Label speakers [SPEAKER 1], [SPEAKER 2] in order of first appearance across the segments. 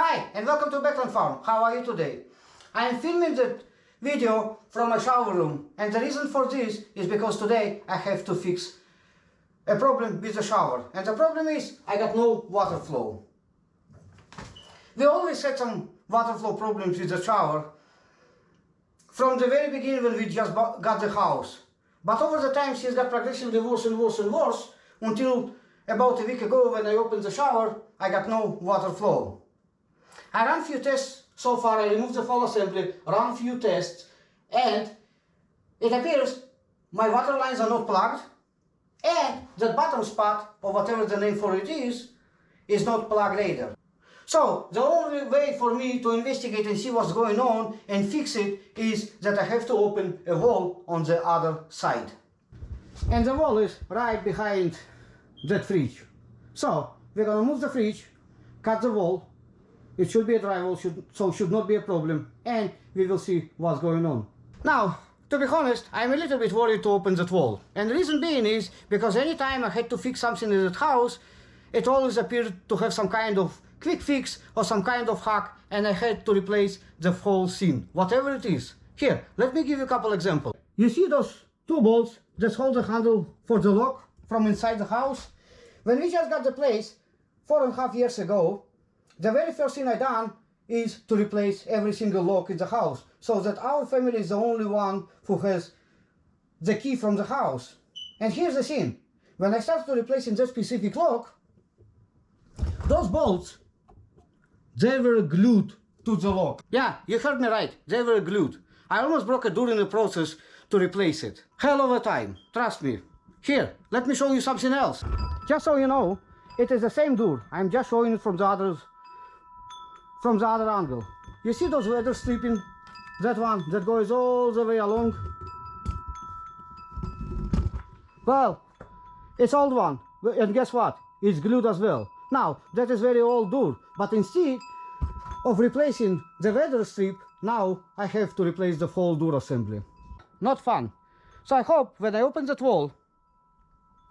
[SPEAKER 1] Hi and welcome to Backland Farm. How are you today? I am filming the video from my shower room, and the reason for this is because today I have to fix a problem with the shower, and the problem is I got no water flow. We always had some water flow problems with the shower from the very beginning when we just got the house. But over the time it's got progressively worse and worse and worse until about a week ago when I opened the shower I got no water flow. I ran few tests so far. I removed the full assembly, ran few tests, and it appears my water lines are not plugged and the bottom spot, or whatever the name for it is not plugged either. So the only way for me to investigate and see what's going on and fix it is that I have to open a wall on the other side. And the wall is right behind that fridge. So we're gonna move the fridge, cut the wall. It should be a dry wall, so should not be a problem, and we will see what's going on. Now, to be honest, I'm a little bit worried to open that wall. And the reason being is because anytime I had to fix something in that house, it always appeared to have some kind of quick fix or some kind of hack, and I had to replace the whole scene, whatever it is. Here, let me give you a couple examples. You see those two bolts that hold the handle for the lock from inside the house? When we just got the place 4.5 years ago, the very first thing I done is to replace every single lock in the house, so that our family is the only one who has the key from the house. And here's the thing, when I started replacing that specific lock, those bolts, they were glued to the lock. Yeah, you heard me right, they were glued. I almost broke a door in the process to replace it. Hell of a time, trust me. Here, let me show you something else. Just so you know, it is the same door. I'm just showing it from the other angle. You see those weather stripping? That one that goes all the way along? Well, it's old one, and guess what? It's glued as well. Now, that is very old door, but instead of replacing the weather strip, now I have to replace the whole door assembly. Not fun. So I hope when I open that wall,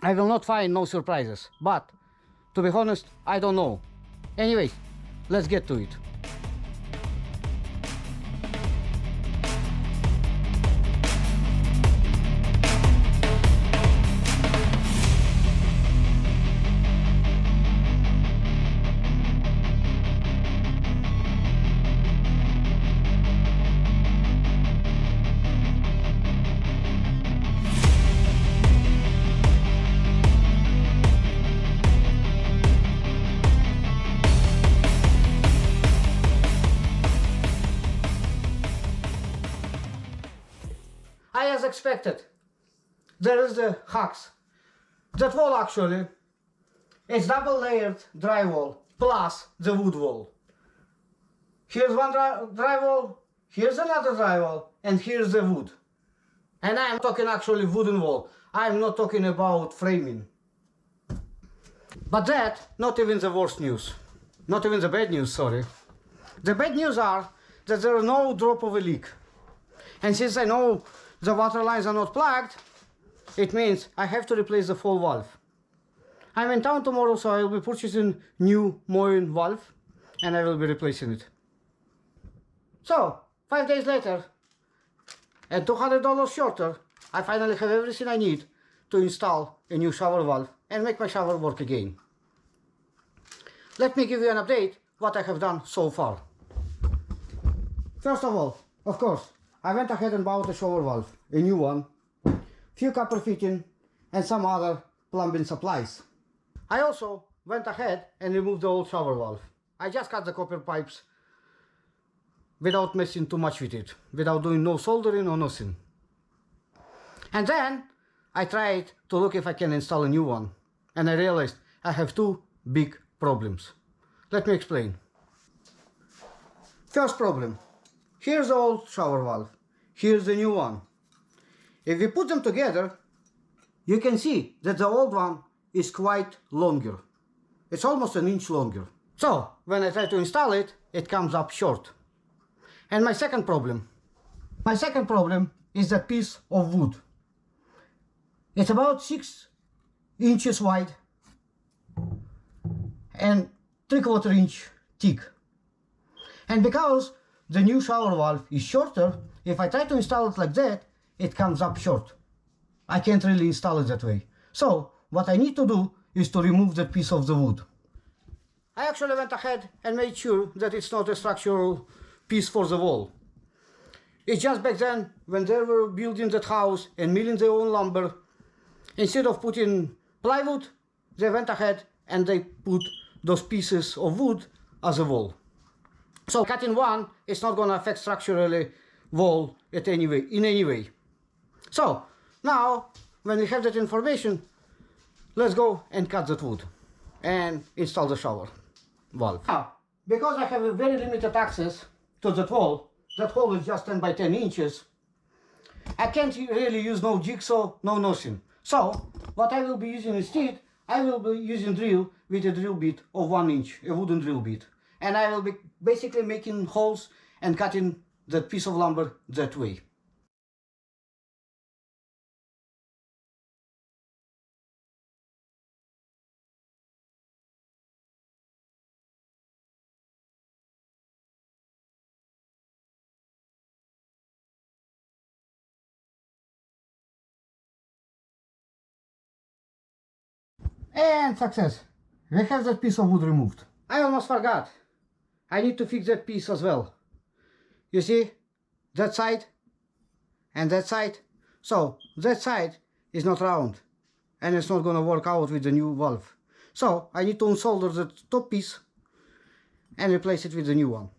[SPEAKER 1] I will not find no surprises. But, to be honest, I don't know. Anyway, let's get to it. As expected, there is the hacks. That wall actually is double layered drywall plus the wood wall. Here's one drywall, here's another drywall, and here's the wood. And I'm talking actually wooden wall. I'm not talking about framing. But that, not even the worst news. Not even the bad news, sorry. The bad news are that there is no drop of a leak. And since I know the water lines are not plugged, it means I have to replace the full valve. I'm in town tomorrow, so I will be purchasing new Moen valve and I will be replacing it. So, 5 days later, and $200 shorter, I finally have everything I need to install a new shower valve and make my shower work again. Let me give you an update what I have done so far. First of all, of course, I went ahead and bought a shower valve, a new one, few copper fitting and some other plumbing supplies. I also went ahead and removed the old shower valve. I just cut the copper pipes without messing too much with it, without doing no soldering or nothing. And then I tried to look if I can install a new one, and I realized I have two big problems. Let me explain. First problem. Here's the old shower valve, here's the new one. If we put them together, you can see that the old one is quite longer. It's almost an inch longer. So, when I try to install it, it comes up short. And my second problem is that piece of wood. It's about 6 inches wide and 3/4 inch thick. And because the new shower valve is shorter, if I try to install it like that, it comes up short. I can't really install it that way. So what I need to do is to remove that piece of the wood. I actually went ahead and made sure that it's not a structural piece for the wall. It's just back then, when they were building that house and milling their own lumber, instead of putting plywood, they went ahead and they put those pieces of wood as a wall. So cutting one is not going to affect structurally wall in any way. So now, when we have that information, let's go and cut that wood and install the shower valve. Now, because I have a very limited access to that hole is just 10 by 10 inches, I can't really use no jigsaw, no nothing. So what I will be using instead, I will be using drill with a drill bit of 1 inch, a wooden drill bit. And I will be basically making holes and cutting that piece of lumber that way. And success! We have that piece of wood removed. I almost forgot. I need to fix that piece as well. You see? That side and that side. So that side is not round and it's not gonna work out with the new valve. So I need to unsolder the top piece and replace it with the new one.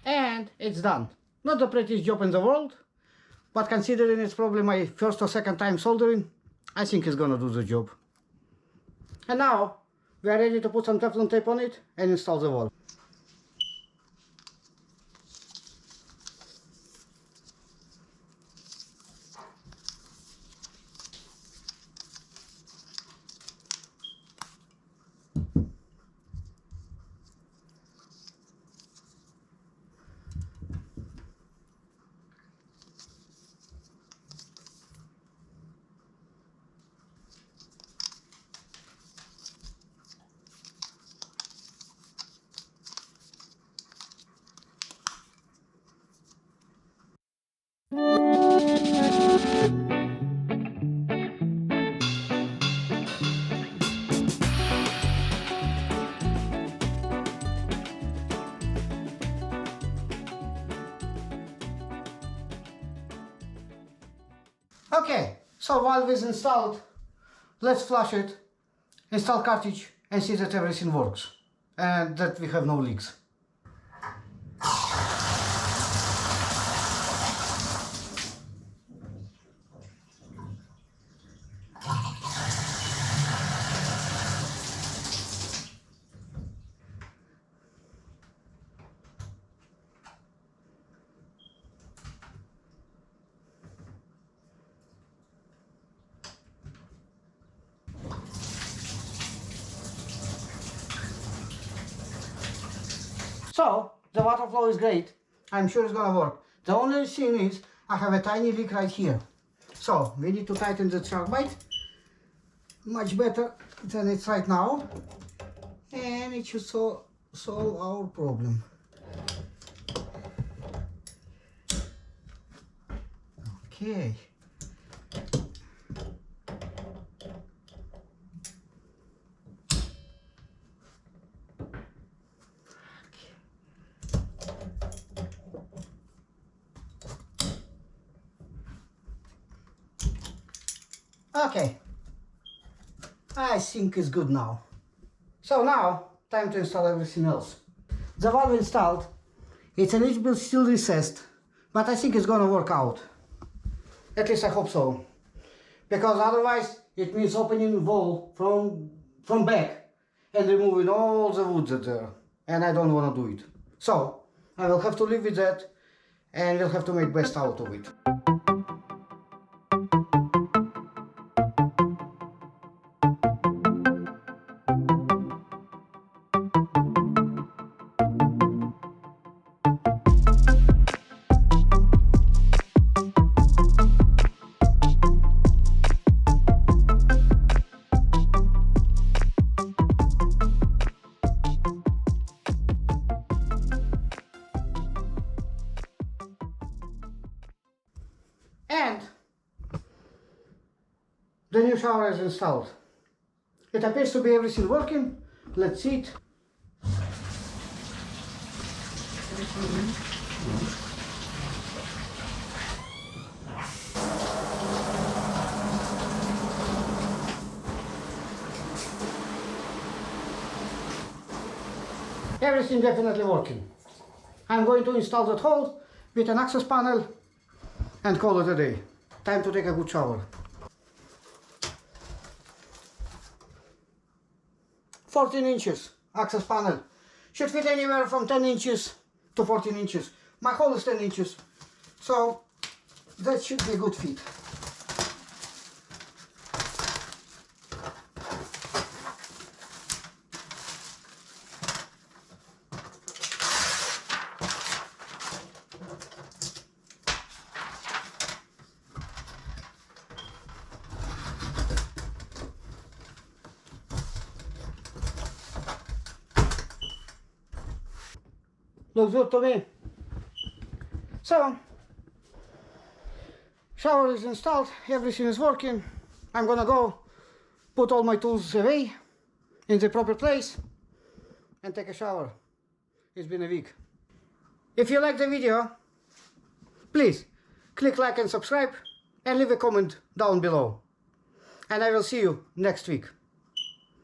[SPEAKER 1] And it's done. Not the prettiest job in the world, but considering it's probably my first or second time soldering, I think it's gonna do the job. And now we are ready to put some Teflon tape on it and install the wall. Okay, so valve is installed. Let's flush it, install cartridge and see that everything works and that we have no leaks. So the water flow is great. I'm sure it's gonna work. The only thing is I have a tiny leak right here. So we need to tighten the shark bite much better than it's right now. And it should solve our problem. Okay. Okay, I think it's good now. So now, time to install everything else. The valve installed, it's a little bit still recessed, but I think it's gonna work out. At least I hope so. Because otherwise, it means opening the valve from back and removing all the wood that's there. And I don't wanna do it. So, I will have to live with that and we'll have to make best out of it. And the new shower is installed. It appears to be everything working. Let's see it. Everything definitely working. I'm going to install that hole with an access panel and call it a day. Time to take a good shower. 14 inches access panel. Should fit anywhere from 10 inches to 14 inches. My hole is 10 inches, so that should be a good fit. Looks good to me. So, shower is installed, everything is working. I'm gonna go put all my tools away in the proper place and take a shower. It's been a week. If you like the video, please click like and subscribe and leave a comment down below. And I will see you next week.